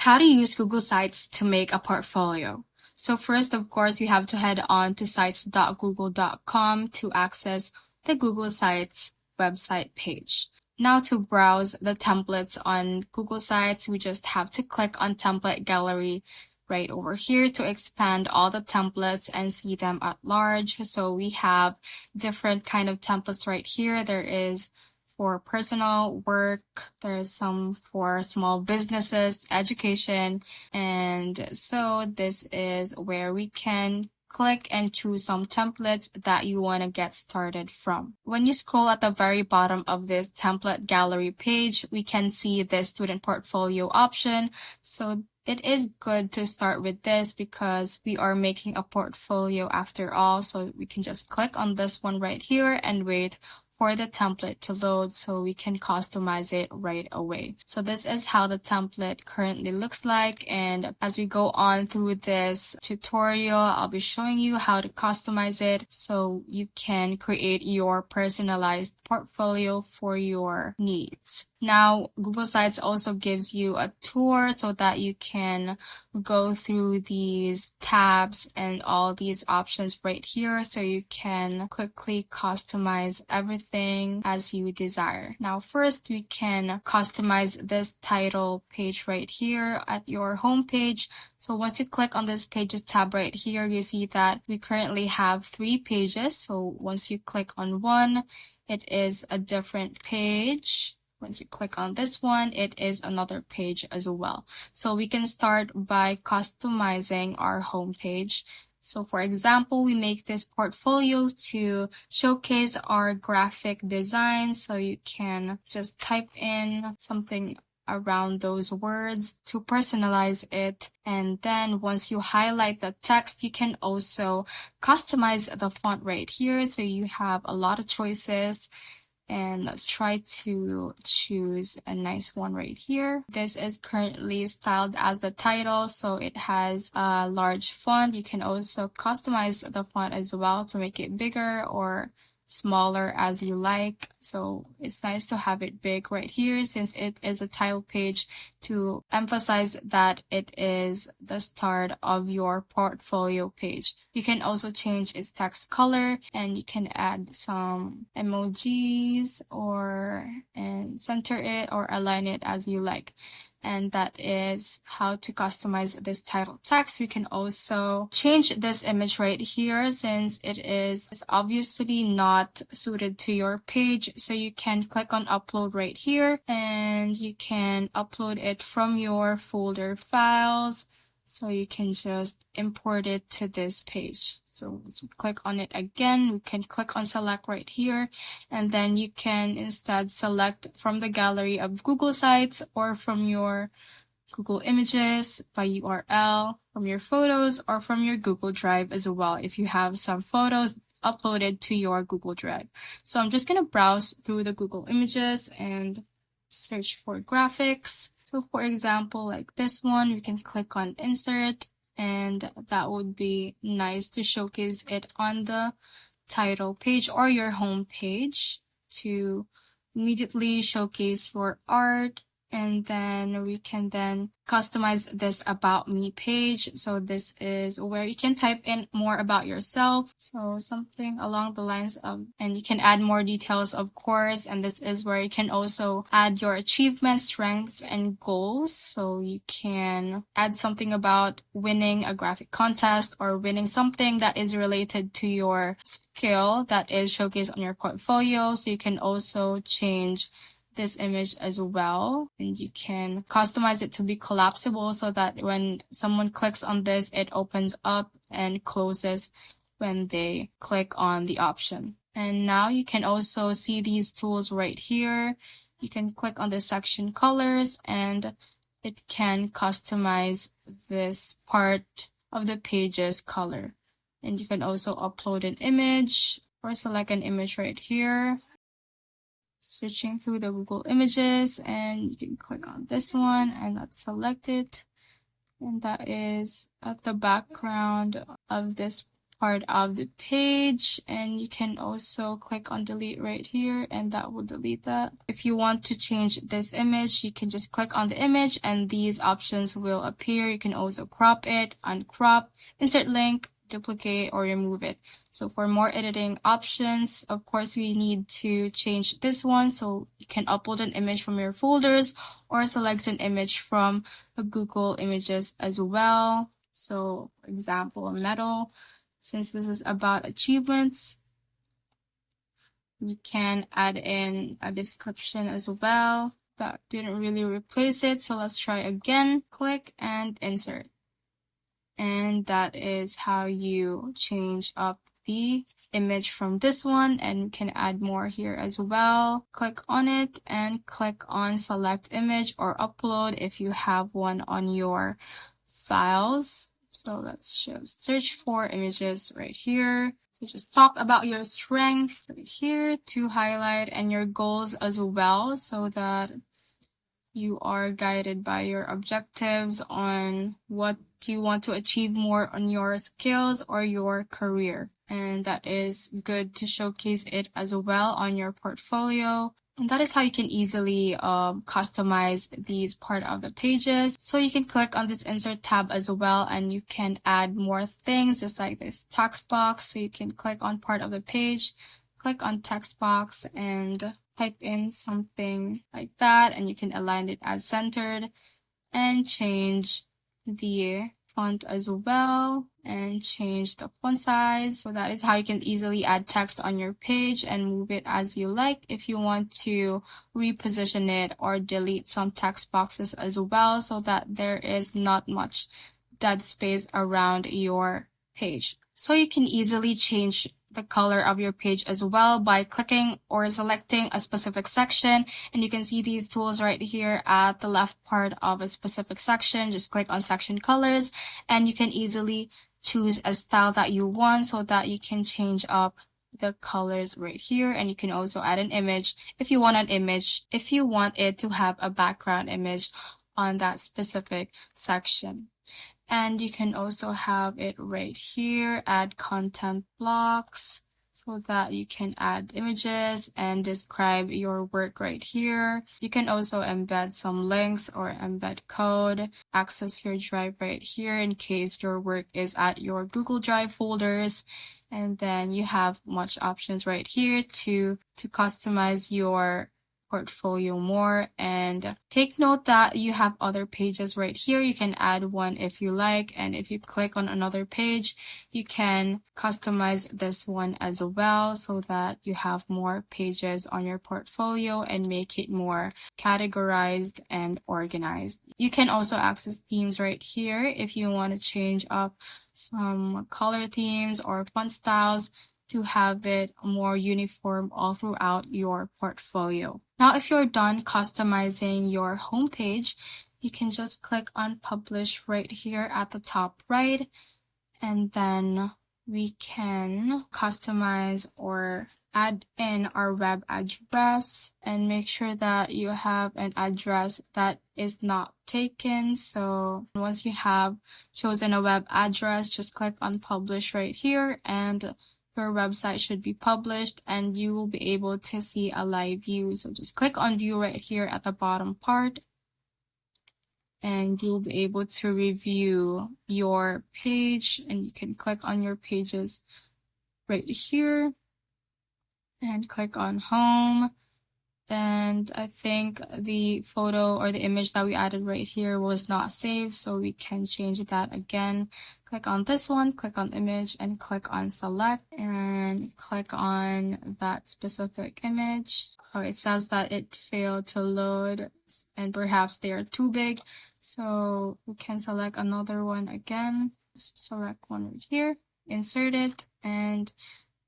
How to use Google Sites to make a portfolio. So first, of course, you have to head on to sites.google.com to access the Google Sites website page. Now to browse the templates on Google Sites, we just have to click on Template Gallery right over here to expand all the templates and see them at large. So we have different kind of templates right here. There is for personal work, there's some for small businesses, education, and so this is where we can click and choose some templates that you want to get started from. When you scroll at the very bottom of this template gallery page, we can see the student portfolio option. So it is good to start with this because we are making a portfolio after all. So we can just click on this one right here and wait for the template to load so we can customize it right away. So this is how the template currently looks like, and as we go on through this tutorial, I'll be showing you how to customize it so you can create your personalized portfolio for your needs. Now, Google Sites also gives you a tour so that you can go through these tabs and all these options right here so you can quickly customize everything as you desire. Now, first we can customize this title page right here at your home page. So once you click on this pages tab right here, you see that we currently have 3 pages. So once you click on one, it is a different page. Once you click on this one, it is another page as well. So we can start by customizing our homepage. So for example, we make this portfolio to showcase our graphic design. So you can just type in something around those words to personalize it. And then once you highlight the text, you can also customize the font right here. So you have a lot of choices. And let's try to choose a nice one right here. This is currently styled as the title, so it has a large font. You can also customize the font as well to make it bigger or smaller as you like. So it's nice to have it big right here since it is a title page to emphasize that it is the start of your portfolio page. You can also change its text color and you can add some emojis and center it or align it as you like. And that is how to customize this title text. You can also change this image right here since it is obviously not suited to your page. So you can click on upload right here and you can upload it from your folder files. So you can just import it to this page. So let's click on it again. We can click on select right here, and then you can instead select from the gallery of Google Sites or from your Google Images by URL, from your photos, or from your Google Drive as well if you have some photos uploaded to your Google Drive. So I'm just going to browse through the Google Images and search for graphics. So for example, like this one, we can click on insert, and that would be nice to showcase it on the title page or your home page to immediately showcase your art. And then we can then customize this about me page. So this is where you can type in more about yourself. So something along the lines of, and you can add more details, of course. And this is where you can also add your achievements, strengths, and goals. So you can add something about winning a graphic contest or winning something that is related to your skill that is showcased on your portfolio. So you can also change this image as well, and you can customize it to be collapsible so that when someone clicks on this, it opens up and closes when they click on the option. And now you can also see these tools right here. You can click on the section colors and it can customize this part of the page's color. And you can also upload an image or select an image right here. Switching through the Google Images, and you can click on this one and let's select it. And that is at the background of this part of the page, and you can also click on delete right here, and that will delete that. If you want to change this image, you can just click on the image and these options will appear. You can also crop it, uncrop, insert link, duplicate, or remove it. So for more editing options, of course, we need to change this one. So you can upload an image from your folders or select an image from Google Images as well. So for example, a medal. Since this is about achievements, we can add in a description as well. That didn't really replace it, so let's try again. Click and insert. And that is how you change up the image from this one, and you can add more here as well. Click on it and click on select image or upload if you have one on your files. So let's just search for images right here. So just talk about your strength right here to highlight, and your goals as well, so that you are guided by your objectives on what do you want to achieve more on your skills or your career. And that is good to showcase it as well on your portfolio. And that is how you can easily customize these part of the pages. So you can click on this insert tab as well, and you can add more things just like this text box. So you can click on part of the page, click on text box and type in something like that, and you can align it as centered and change the font as well and change the font size. So that is how you can easily add text on your page and move it as you like. If you want to reposition it or delete some text boxes as well, so that there is not much dead space around your page. So you can easily change the color of your page as well by clicking or selecting a specific section, and you can see these tools right here at the left part of a specific section. Just click on section colors and you can easily choose a style that you want, so that you can change up the colors right here. And you can also add an image if you want if you want it to have a background image on that specific section. And you can also have it right here, add content blocks, so that you can add images and describe your work right here. You can also embed some links or embed code, access your drive right here in case your work is at your Google Drive folders. And then you have much options right here to customize your portfolio more. And take note that you have other pages right here. You can add one if you like, and if you click on another page, you can customize this one as well, so that you have more pages on your portfolio and make it more categorized and organized. You can also access themes right here if you want to change up some color themes or font styles to have it more uniform all throughout your portfolio. Now, if you're done customizing your homepage, you can just click on publish right here at the top right, and then we can customize or add in our web address and make sure that you have an address that is not taken. So once you have chosen a web address, just click on publish right here, and your website should be published and you will be able to see a live view. So just click on view right here at the bottom part, and you'll be able to review your page, and you can click on your pages right here and click on home. And I think the photo or the image that we added right here was not saved, so we can change that again. Click on this one, click on image, and click on select, and click on that specific image. Oh, it says that it failed to load and perhaps they are too big, so we can select another one again. Just select one right here, insert it, and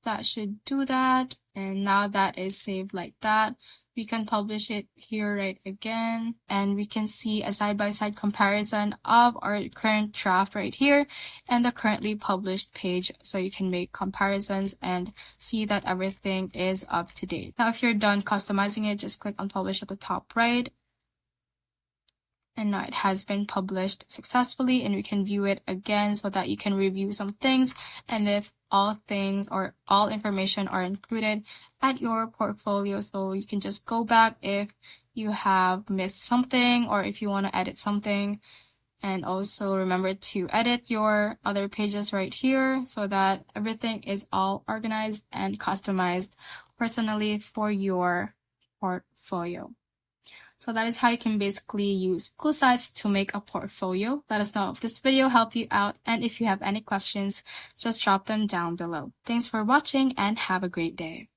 that should do that. And now that is saved like that, we can publish it here right again, and we can see a side-by-side comparison of our current draft right here and the currently published page, so you can make comparisons and see that everything is up to date. Now, if you're done customizing it, just click on publish at the top right, and now it has been published successfully, and we can view it again so that you can review some things. And if all things or all information are included at your portfolio. So you can just go back if you have missed something or if you want to edit something. And also remember to edit your other pages right here so that everything is all organized and customized personally for your portfolio. So that is how you can basically use Google Sites to make a portfolio. Let us know if this video helped you out, and if you have any questions, just drop them down below. Thanks for watching and have a great day.